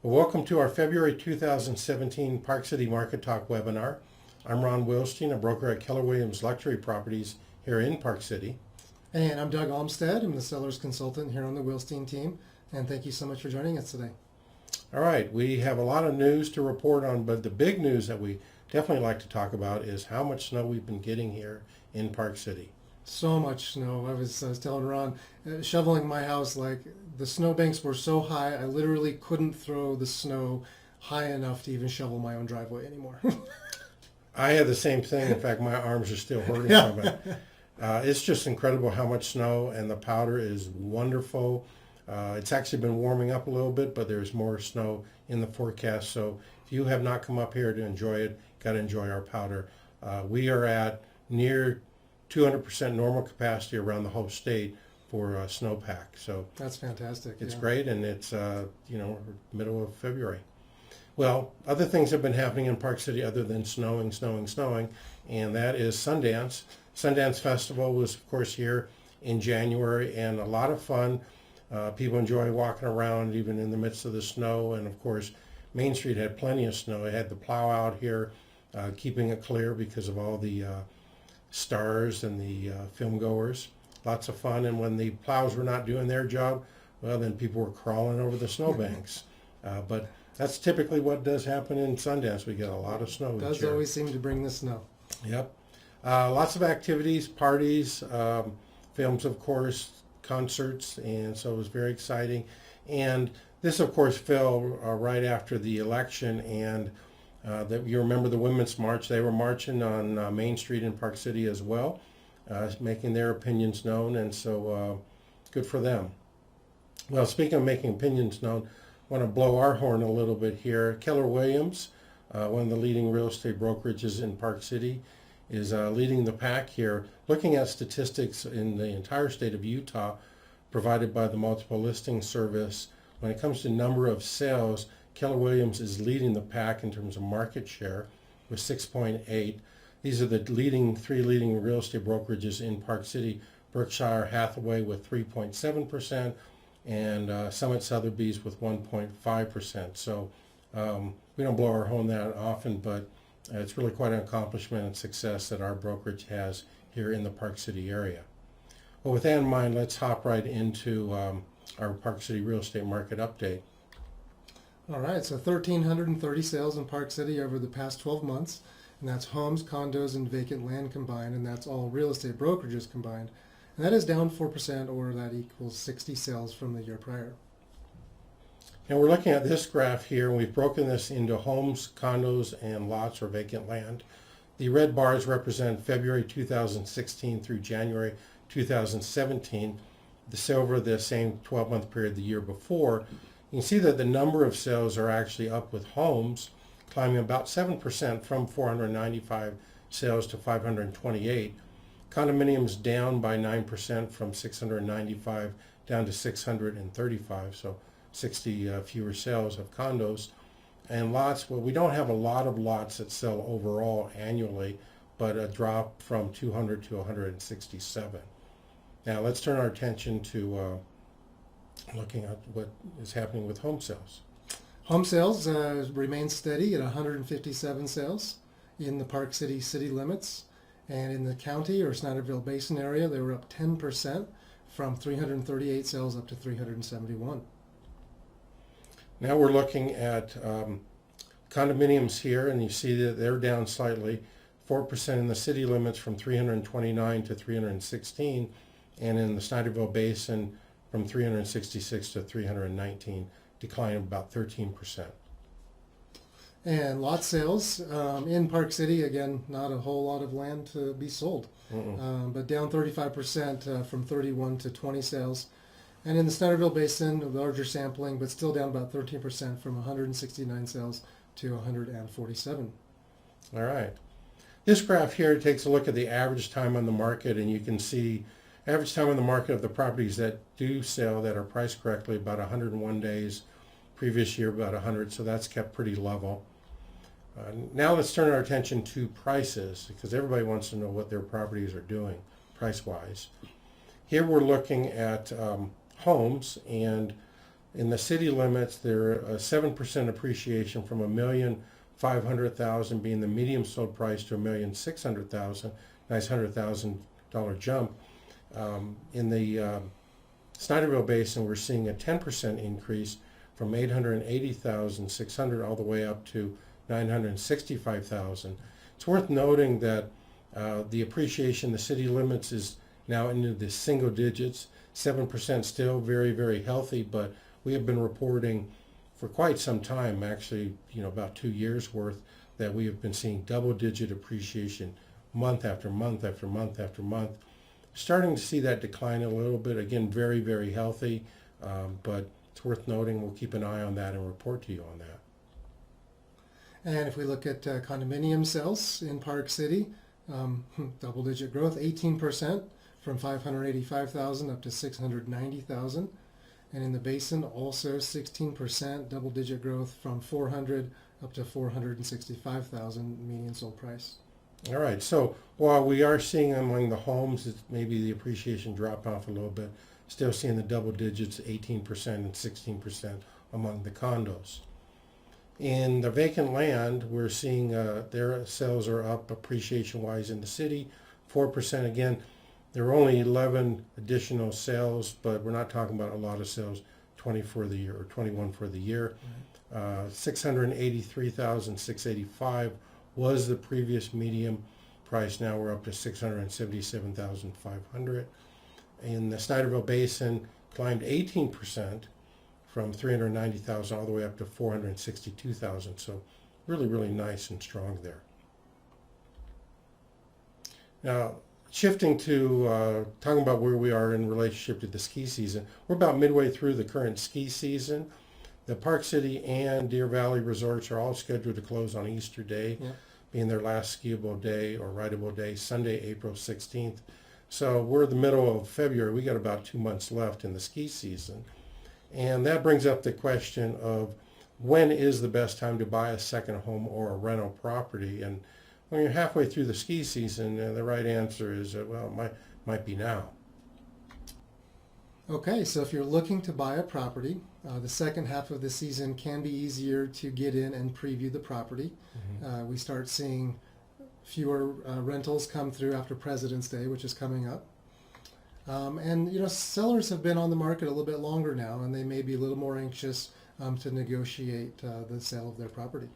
Well, welcome to our February 2017 Park City Market Talk webinar. I'm Ron Wilstein, a broker at Keller Williams Luxury Properties here in Park City. And I'm Doug Olmstead. I'm the seller's consultant here on the Wilstein team. And thank you so much for joining us today. All right, we have a lot of news to report on, but the big news that we definitely like to talk about is how much snow we've been getting here in Park City. So much snow. I was telling Ron, shoveling my house, like the snowbanks were so high, I literally couldn't throw the snow high enough to even shovel my own driveway anymore. I had the same thing. In fact, my arms are still hurting from it. It's just incredible how much snow, and the powder is wonderful. It's actually been warming up a little bit, but there's more snow in the forecast. So if you have not come up here to enjoy it, got to enjoy our powder. We are at near 200% normal capacity around the whole state for snowpack. So that's fantastic. It's great, and it's middle of February. Well, other things have been happening in Park City other than snowing, and that is Sundance. Sundance Festival was, of course, here in January, and a lot of fun. People enjoy walking around even in the midst of the snow, and of course, Main Street had plenty of snow. It had the plow out here, keeping it clear because of all the stars and the film goers. Lots of fun, and when the plows were not doing their job, well, then people were crawling over the snowbanks. But that's typically what does happen in Sundance. We get a lot of snow. It does always seem to bring the snow. Yep. Lots of activities, parties, films, of course, concerts, and so it was very exciting. And this, of course, fell right after the election, and you remember the Women's March. They were marching on Main Street in Park City as well, making their opinions known, and so good for them. Well, speaking of making opinions known, I want to blow our horn a little bit here. Keller Williams, one of the leading real estate brokerages in Park City, is leading the pack here. Looking at statistics in the entire state of Utah provided by the Multiple Listing Service, when it comes to number of sales, Keller Williams is leading the pack in terms of market share with 6.8. These are the three leading real estate brokerages in Park City. Berkshire Hathaway with 3.7% and Summit Sotheby's with 1.5%. So we don't blow our horn that often, but it's really quite an accomplishment and success that our brokerage has here in the Park City area. Well, with that in mind, let's hop right into our Park City real estate market update. All right, so 1,330 sales in Park City over the past 12 months, and that's homes, condos, and vacant land combined, and that's all real estate brokerages combined. And that is down 4%, or that equals 60 sales from the year prior. And we're looking at this graph here, and we've broken this into homes, condos, and lots or vacant land. The red bars represent February 2016 through January 2017. The silver, the same 12-month period the year before. You can see that the number of sales are actually up, with homes climbing about 7% from 495 sales to 528. Condominiums down by 9% from 695 down to 635, so 60 fewer sales of condos. And lots, well, we don't have a lot of lots that sell overall annually, but a drop from 200 to 167. Now let's turn our attention to looking at what is happening with home sales. Home sales remain steady at 157 sales in the Park City city limits. And in the county or Snyderville Basin area, they were up 10% from 338 sales up to 371. Now we're looking at condominiums here, and you see that they're down slightly, 4% in the city limits from 329 to 316, and in the Snyderville Basin from 366 to 319, decline of about 13%. And lot sales in Park City, again, not a whole lot of land to be sold, but down 35% from 31 to 20 sales. And in the Snyderville Basin, a larger sampling, but still down about 13% from 169 sales to 147. All right. This graph here takes a look at the average time on the market, and you can see average time on the market of the properties that do sell that are priced correctly, about 101 days. Previous year, about 100, so that's kept pretty level. Now let's turn our attention to prices, because everybody wants to know what their properties are doing price-wise. Here we're looking at homes, and In the city limits, there are 7% appreciation from $1,500,000 being the medium sold price to $1,600,000, nice $100,000 jump. In the Snyderville Basin, we're seeing a 10% increase from $880,600 all the way up to $965,000. It's worth noting that the appreciation in the city limits is now into the single digits, 7% still very, very healthy, but we have been reporting for quite some time, actually, about 2 years worth, that we have been seeing double-digit appreciation month after month after month after month. Starting to see that decline a little bit. Again, very, very healthy, but it's worth noting. We'll keep an eye on that and report to you on that. And if we look at condominium sales in Park City, double-digit growth, 18% from 585,000 up to 690,000. And in the Basin, also 16% double-digit growth from 400 up to 465,000 median sold price. All right, so while we are seeing among the homes, maybe the appreciation drop off a little bit, still seeing the double digits, 18% and 16% among the condos. In the vacant land, we're seeing their sales are up appreciation-wise in the city, 4%. Again, there are only 11 additional sales, but we're not talking about a lot of sales, 20 for the year or 21 for the year. 683,685 was the previous medium price. Now we're up to 677,500. In the Snyderville Basin, climbed 18% from 390,000 all the way up to 462,000. So really, really nice and strong there. Now, shifting to talking about where we are in relationship to the ski season, we're about midway through the current ski season. The Park City and Deer Valley resorts are all scheduled to close on Easter Day, being their last skiable day or rideable day, Sunday, April 16th. So we're in the middle of February. We got about 2 months left in the ski season. And that brings up the question of when is the best time to buy a second home or a rental property? And when you're halfway through the ski season, the right answer is, well, it might be now. Okay, so if you're looking to buy a property, the second half of the season can be easier to get in and preview the property. We start seeing fewer rentals come through after President's Day, which is coming up. And sellers have been on the market a little bit longer now, and they may be a little more anxious to negotiate the sale of their property.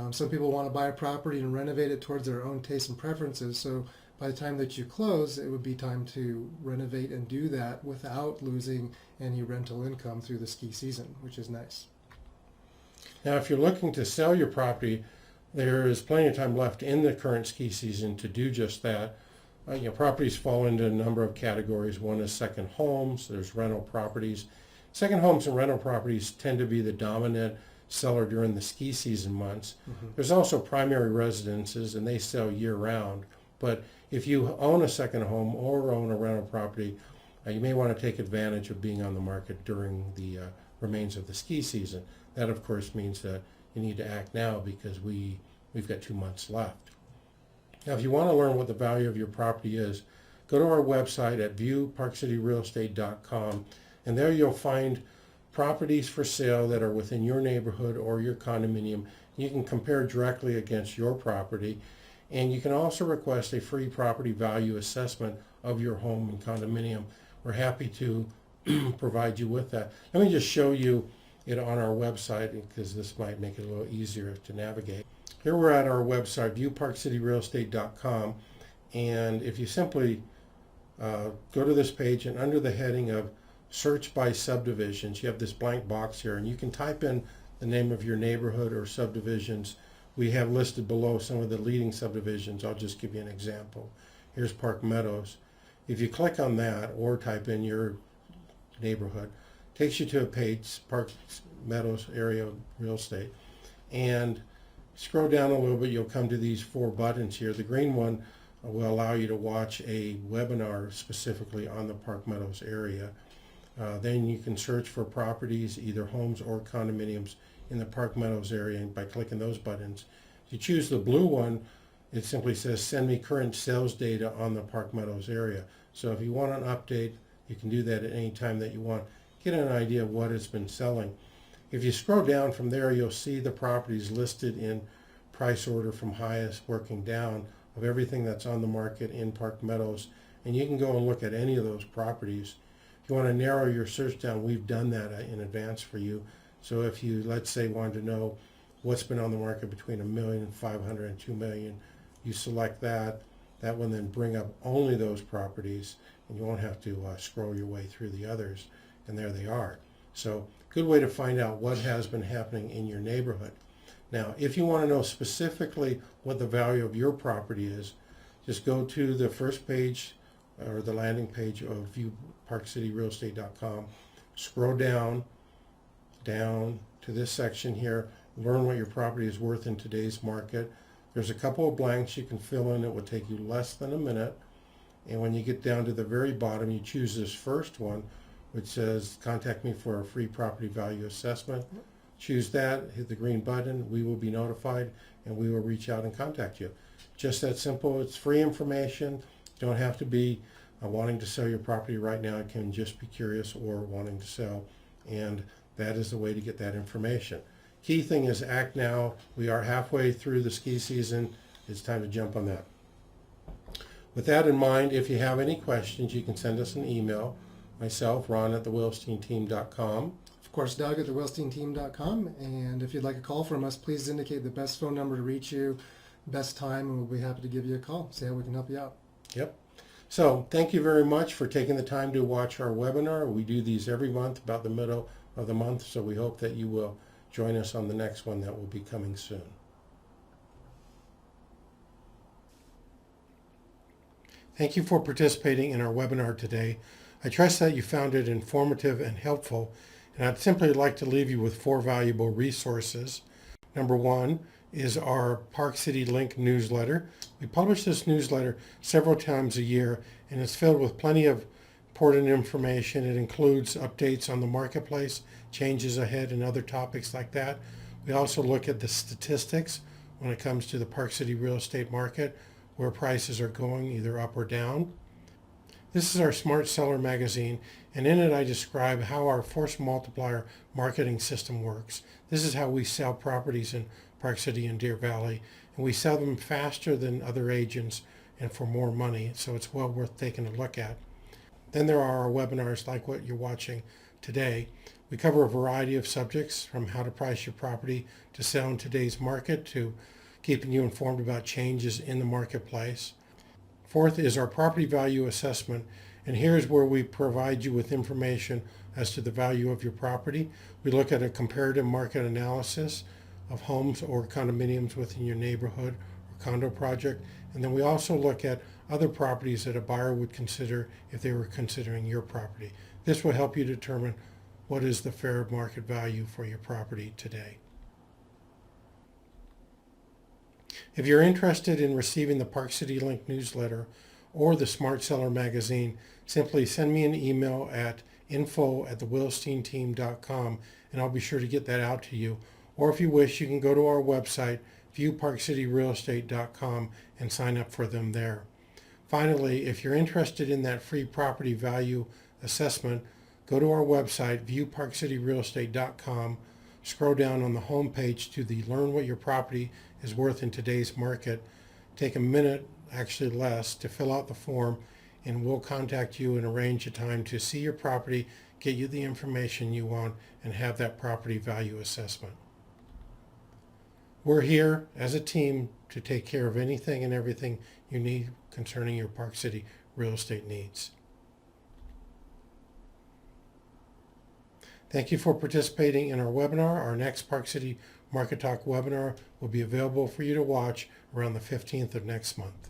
Some people want to buy a property and renovate it towards their own tastes and preferences, so by the time that you close, it would be time to renovate and do that without losing any rental income through the ski season, which is nice. Now, if you're looking to sell your property, there is plenty of time left in the current ski season to do just that. Properties fall into a number of categories. One is second homes. There's rental properties. Second homes and rental properties tend to be the dominant seller during the ski season months. There's also primary residences, and they sell year-round. But if you own a second home or own a rental property, you may want to take advantage of being on the market during the remains of the ski season. That, of course, means that you need to act now because we've got 2 months left. Now, if you want to learn what the value of your property is, go to our website at BuyParkCityRealEstate.com, and there you'll find properties for sale that are within your neighborhood or your condominium. You can compare directly against your property, and you can also request a free property value assessment of your home and condominium. We're happy to provide you with that. Let me just show you it on our website because this might make it a little easier to navigate. Here we're at our website, BuyParkCityRealEstate.com, and if you simply go to this page and under the heading of Search by Subdivisions, you have this blank box here, and you can type in the name of your neighborhood or subdivisions. We have listed below some of the leading subdivisions. I'll just give you an example. Here's Park Meadows. If you click on that or type in your neighborhood, it takes you to a page, Park Meadows Area Real Estate, and scroll down a little bit, you'll come to these 4 buttons here. The green one will allow you to watch a webinar specifically on the Park Meadows area. Then you can search for properties, either homes or condominiums in the Park Meadows area, and by clicking those buttons. If you choose the blue one, it simply says send me current sales data on the Park Meadows area. So if you want an update, you can do that at any time that you want. get an idea of what it's been selling. If you scroll down from there, you'll see the properties listed in price order from highest working down of everything that's on the market in Park Meadows. And you can go and look at any of those properties. If you want to narrow your search down, we've done that in advance for you. So if you, let's say, wanted to know what's been on the market between $1,500,000 and $2 million, you select that. That will then bring up only those properties, and you won't have to scroll your way through the others. And there they are. So good way to find out what has been happening in your neighborhood. Now, if you want to know specifically what the value of your property is, just go to the first page or the landing page of BuyParkCityRealEstate.com. Scroll down to this section here. Learn what your property is worth in today's market. There's a couple of blanks you can fill in. It will take you less than a minute. And when you get down to the very bottom, you choose this first one, which says contact me for a free property value assessment. Choose that, hit the green button, we will be notified, and we will reach out and contact you. Just that simple. It's free information. You don't have to be wanting to sell your property right now. It can just be curious or wanting to sell, and that is the way to get that information. Key thing is act now. We are halfway through the ski season. It's time to jump on that. With that in mind, if you have any questions, you can send us an email. Myself, Ron at thewilsteinteam.com. Of course, Doug at thewilsteinteam.com. And if you'd like a call from us, please indicate the best phone number to reach you, best time, and we'll be happy to give you a call, see how we can help you out. Yep. So thank you very much for taking the time to watch our webinar. We do these every month, about the middle of the month, so we hope that you will join us on the next one that will be coming soon. Thank you for participating in our webinar today. I trust that you found it informative and helpful, and I'd simply like to leave you with 4 valuable resources. Number 1 is our Park City Link newsletter. We publish this newsletter several times a year, and it's filled with plenty of important information. It includes updates on the marketplace, changes ahead, and other topics like that. We also look at the statistics when it comes to the Park City real estate market, where prices are going either up or down. This is our Smart Seller magazine, and in it I describe how our force multiplier marketing system works. This is how we sell properties in Park City and Deer Valley, and we sell them faster than other agents and for more money, so it's well worth taking a look at. Then there are our webinars like what you're watching today. We cover a variety of subjects, from how to price your property to sell in today's market to keeping you informed about changes in the marketplace. 4th is our property value assessment, and here's where we provide you with information as to the value of your property. We look at a comparative market analysis of homes or condominiums within your neighborhood or condo project, and then we also look at other properties that a buyer would consider if they were considering your property. This will help you determine what is the fair market value for your property today. If you're interested in receiving the Park City Link newsletter or the Smart Seller magazine, simply send me an email at info@thewilsteinteam.com, and I'll be sure to get that out to you. Or if you wish, you can go to our website, viewparkcityrealestate.com, and sign up for them there. Finally, if you're interested in that free property value assessment, go to our website, viewparkcityrealestate.com, scroll down on the home page to the Learn What Your Property is Worth in Today's Market. Take a minute, actually less, to fill out the form, and we'll contact you and arrange a time to see your property, get you the information you want, and have that property value assessment. We're here as a team to take care of anything and everything you need concerning your Park City real estate needs. Thank you for participating in our webinar. Our next Park City Market Talk webinar will be available for you to watch around the 15th of next month.